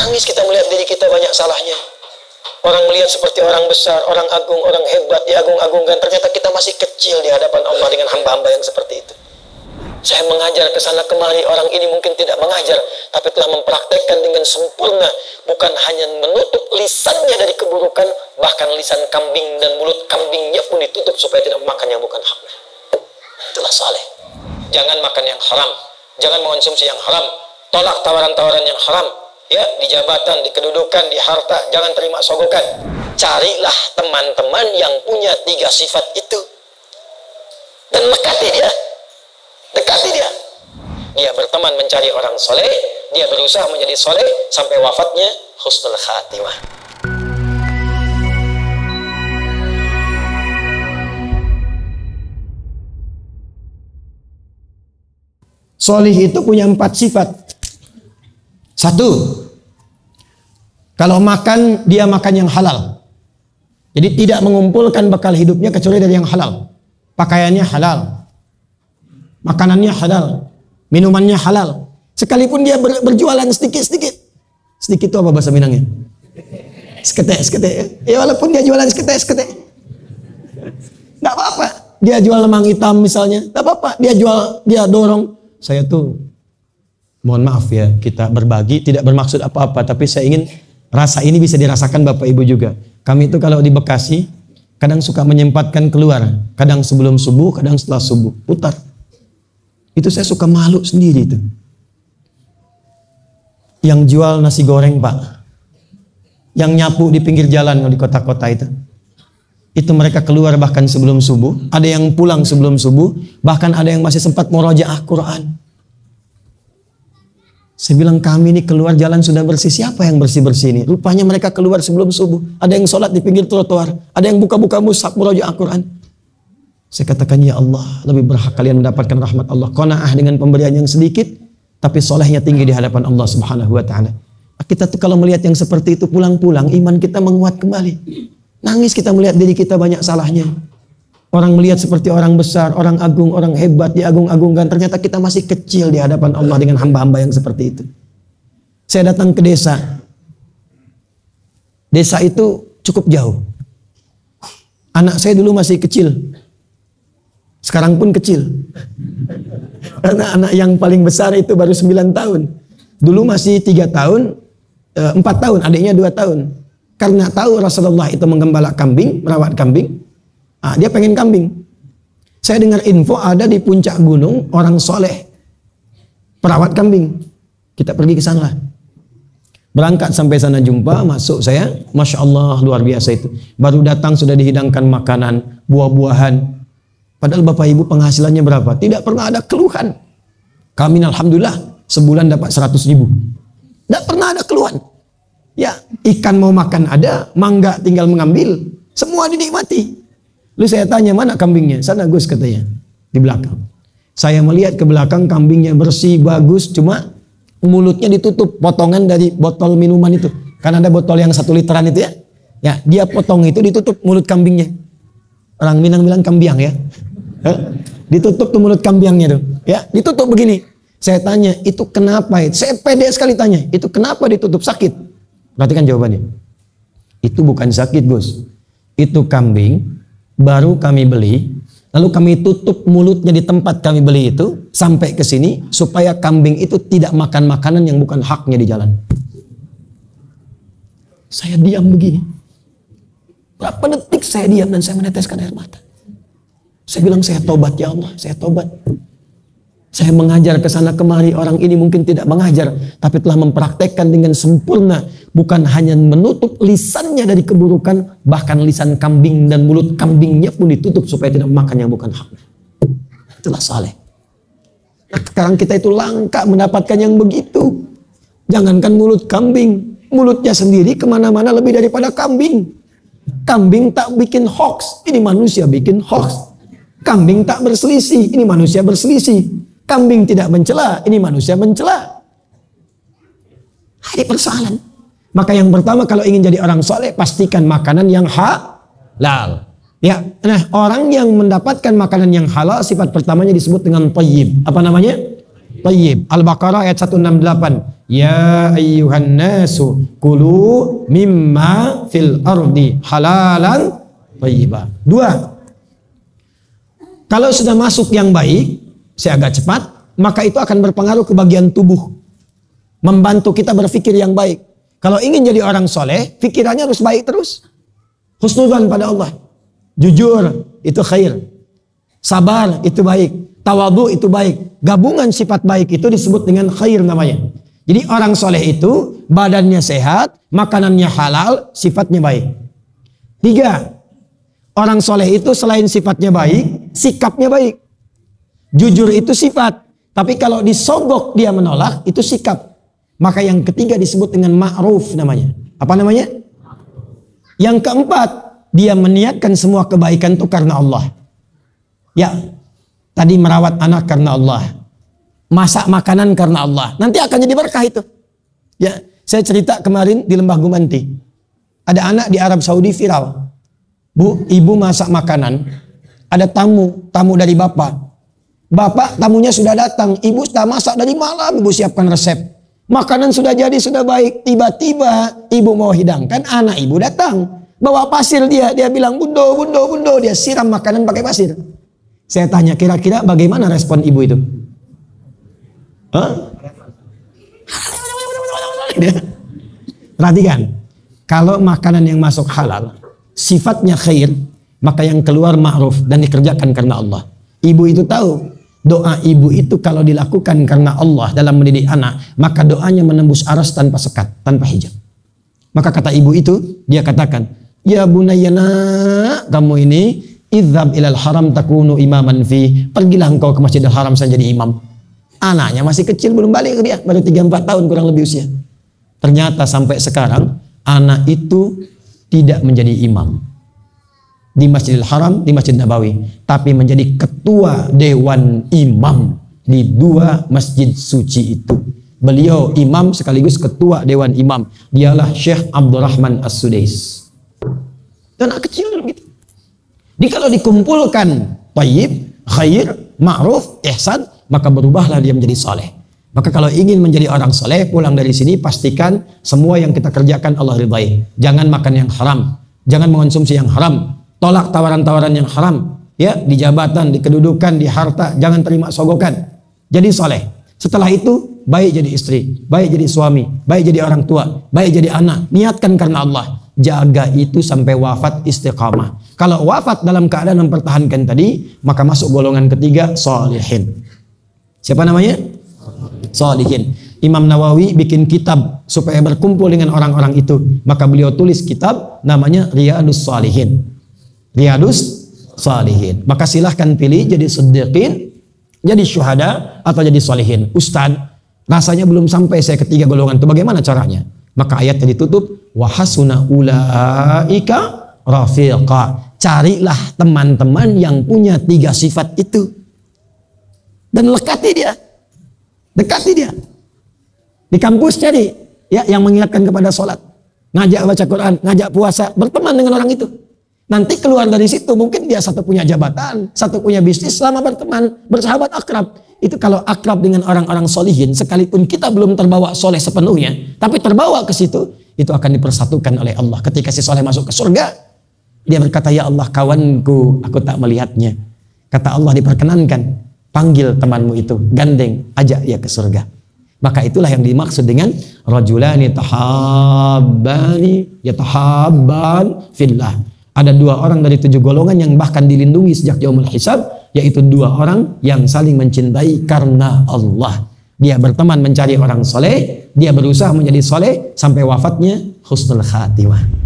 Nangis kita melihat diri kita banyak salahnya. Orang melihat seperti orang besar, orang agung, orang hebat, diagung-agungkan. Ternyata kita masih kecil di hadapan Allah dengan hamba-hamba yang seperti itu. Saya mengajar ke sana kemari, orang ini mungkin tidak mengajar, tapi telah mempraktekkan dengan sempurna. Bukan hanya menutup lisannya dari keburukan, bahkan lisan kambing dan mulut kambingnya pun ditutup supaya tidak makan yang bukan haknya. Itulah saleh. Jangan makan yang haram, jangan mengonsumsi yang haram, tolak tawaran-tawaran yang haram. Ya, di jabatan, di kedudukan, di harta, jangan terima sogokan. Carilah teman-teman yang punya 3 sifat itu dan dekati dia. Dekati dia. Dia berteman mencari orang soleh, dia berusaha menjadi soleh sampai wafatnya husnul khatimah. Solih itu punya 4 sifat. 1, kalau makan, dia makan yang halal. Jadi tidak mengumpulkan bekal hidupnya kecuali dari yang halal. Pakaiannya halal, makanannya halal, minumannya halal. Sekalipun dia berjualan sedikit-sedikit. Sedikit itu apa bahasa Minangnya? Seketek. Ya walaupun dia jualan seketek. Nggak apa-apa. Dia jual lemang hitam misalnya. Nggak apa-apa. Dia dorong. Saya tuh, mohon maaf ya, kita berbagi tidak bermaksud apa-apa, tapi saya ingin rasa ini bisa dirasakan Bapak Ibu juga. Kami itu kalau di Bekasi kadang suka menyempatkan keluar, kadang sebelum subuh, kadang setelah subuh, putar. Itu saya suka malu sendiri itu. Yang jual nasi goreng Pak, yang nyapu di pinggir jalan di kota-kota itu mereka keluar bahkan sebelum subuh, ada yang pulang sebelum subuh, bahkan ada yang masih sempat murojaah Quran. Saya bilang, kami ini keluar jalan sudah bersih, siapa yang bersih-bersih ini? Rupanya mereka keluar sebelum subuh, ada yang sholat di pinggir trotoar, ada yang buka-buka mushaf murojaah Quran. Saya katakan, ya Allah, lebih berhak kalian mendapatkan rahmat Allah. Qanaah dengan pemberian yang sedikit, tapi solehnya tinggi di hadapan Allah Subhanahu wa Ta'ala. Kita tuh kalau melihat yang seperti itu pulang-pulang, iman kita menguat kembali. Nangis kita melihat diri kita banyak salahnya. Orang melihat seperti orang besar, orang agung, orang hebat, diagung-agungkan. Ternyata kita masih kecil di hadapan Allah dengan hamba-hamba yang seperti itu. Saya datang ke desa. Desa itu cukup jauh. Anak saya dulu masih kecil. Sekarang pun kecil. Karena anak yang paling besar itu baru 9 tahun. Dulu masih 3 tahun, 4 tahun, adiknya 2 tahun. Karena tahu Rasulullah itu menggembala kambing, merawat kambing, dia pengen kambing. Saya dengar info ada di puncak gunung orang soleh perawat kambing. Kita pergi ke sana. Berangkat sampai sana jumpa, masuk saya, Masya Allah luar biasa itu. Baru datang sudah dihidangkan makanan, buah-buahan. Padahal Bapak Ibu penghasilannya berapa? Tidak pernah ada keluhan. Kami alhamdulillah sebulan dapat 100.000. Tidak pernah ada keluhan. Ya, ikan mau makan ada, mangga tinggal mengambil, semua dinikmati. Lalu saya tanya, mana kambingnya? Sana Gus katanya, di belakang. Saya melihat ke belakang, kambingnya bersih, bagus, cuma mulutnya ditutup, potongan dari botol minuman itu. Kan ada botol yang 1 literan itu ya. Ya, dia potong itu, ditutup mulut kambingnya. Orang Minang bilang kambiang ya. Ditutup tuh mulut kambingnya tuh. Ya, ditutup begini. Saya tanya, itu kenapa? Saya pede sekali tanya, itu kenapa ditutup? Sakit? Perhatikan jawabannya. Itu bukan sakit Gus. Itu kambing baru kami beli, lalu kami tutup mulutnya di tempat kami beli itu sampai ke sini supaya kambing itu tidak makan makanan yang bukan haknya di jalan. Saya diam begini. Berapa detik saya diam dan saya meneteskan air mata. Saya bilang, saya tobat ya Allah, saya tobat. Saya mengajar ke sana kemari, orang ini mungkin tidak mengajar, tapi telah mempraktekkan dengan sempurna. Bukan hanya menutup lisannya dari keburukan, bahkan lisan kambing dan mulut kambingnya pun ditutup supaya tidak makan yang bukan haknya. Itulah saleh. Nah, sekarang kita itu langka mendapatkan yang begitu. Jangankan mulut kambing, mulutnya sendiri kemana-mana lebih daripada kambing. Kambing tak bikin hoax, ini manusia bikin hoax. Kambing tak berselisih, ini manusia berselisih. Kambing tidak mencela, ini manusia mencela. Ini persoalan. Maka yang pertama kalau ingin jadi orang soleh, pastikan makanan yang halal. Ya, nah orang yang mendapatkan makanan yang halal, sifat pertamanya disebut dengan thayyib. Apa namanya? thayyib. Al-Baqarah ayat 168. Ya ayyuhan nasu kulu mimma fil ardi halalan thayyiba. 2. Kalau sudah masuk yang baik, saya agak cepat, maka itu akan berpengaruh ke bagian tubuh. Membantu kita berpikir yang baik. Kalau ingin jadi orang soleh, pikirannya harus baik terus. Husnudzan pada Allah. Jujur, itu khair. Sabar, itu baik. Tawadhu, itu baik. Gabungan sifat baik itu disebut dengan khair namanya. Jadi orang soleh itu, badannya sehat, makanannya halal, sifatnya baik. 3. Orang soleh itu selain sifatnya baik, sikapnya baik. Jujur itu sifat. Tapi kalau disogok dia menolak, itu sikap. Maka yang ketiga disebut dengan ma'ruf namanya. Apa namanya? Yang keempat, dia meniatkan semua kebaikan itu karena Allah. Ya, tadi merawat anak karena Allah. Masak makanan karena Allah. Nanti akan jadi berkah itu. Ya, saya cerita kemarin di Lembah Gumanti. Ada anak di Arab Saudi viral. Bu, ibu masak makanan. Ada tamu dari bapak. Bapak tamunya sudah datang. Ibu sudah masak dari malam. Ibu siapkan resep. Makanan sudah jadi, sudah baik. Tiba-tiba ibu mau hidangkan, anak ibu datang. Bawa pasir dia bilang, bundo. Dia siram makanan pakai pasir. Saya tanya, kira-kira bagaimana respon ibu itu? Perhatikan, kalau makanan yang masuk halal, sifatnya khair, maka yang keluar ma'ruf dan dikerjakan karena Allah. Ibu itu tahu. Doa ibu itu kalau dilakukan karena Allah dalam mendidik anak, maka doanya menembus aras tanpa sekat, tanpa hijab. Maka kata ibu itu, dia katakan, ya bunayyana, kamu ini, idhab ilal haram takunu imaman fi. Pergilah engkau ke Masjidil Haram saya jadi imam. Anaknya masih kecil, belum balik dia, baru 3-4 tahun kurang lebih usia. Ternyata sampai sekarang, anak itu tidak menjadi imam di Masjidil Haram, di Masjid Nabawi, tapi menjadi ketua dewan imam di 2 masjid suci itu. Beliau imam sekaligus ketua dewan imam. Dialah Syekh Abdurrahman As-Sudais. Dan anak kecil gitu. Jadi kalau dikumpulkan thayyib, khair, ma'ruf, ihsan, maka berubahlah dia menjadi saleh. Maka kalau ingin menjadi orang saleh, pulang dari sini pastikan semua yang kita kerjakan Allah ridhai. Jangan makan yang haram, jangan mengonsumsi yang haram. Tolak tawaran-tawaran yang haram, ya, di jabatan, di kedudukan, di harta, jangan terima sogokan. Jadi soleh. Setelah itu, baik jadi istri, baik jadi suami, baik jadi orang tua, baik jadi anak. Niatkan karena Allah. Jaga itu sampai wafat istiqamah. Kalau wafat dalam keadaan mempertahankan tadi, maka masuk golongan ketiga, sholihin. Siapa namanya? Sholihin. Imam Nawawi bikin kitab supaya berkumpul dengan orang-orang itu. Maka beliau tulis kitab namanya Riyadus Shalihin. Riyadus Shalihin. Maka silahkan pilih jadi siddiqin, jadi syuhada, atau jadi shalihin. Ustaz, rasanya belum sampai saya ketiga golongan itu. Bagaimana caranya? Maka ayatnya ditutup, wa hasuna ulaika rafiqa. Carilah teman-teman yang punya 3 sifat itu. Dan lekati dia. Dekati dia. Di kampus cari ya yang mengingatkan kepada sholat. Ngajak baca Quran, ngajak puasa, berteman dengan orang itu. Nanti keluar dari situ mungkin dia satu punya jabatan, satu punya bisnis, selama berteman, bersahabat akrab. Itu kalau akrab dengan orang-orang solihin, sekalipun kita belum terbawa soleh sepenuhnya, tapi terbawa ke situ, itu akan dipersatukan oleh Allah. Ketika si soleh masuk ke surga, dia berkata, ya Allah kawanku, aku tak melihatnya. Kata Allah, diperkenankan, panggil temanmu itu, gandeng, ajak dia ke surga. Maka itulah yang dimaksud dengan rajulani tahabbani yatahabban fillah. Ada 2 orang dari 7 golongan yang bahkan dilindungi sejak yaumul hisab, yaitu 2 orang yang saling mencintai karena Allah. Dia berteman mencari orang soleh, dia berusaha menjadi soleh sampai wafatnya husnul khatimah.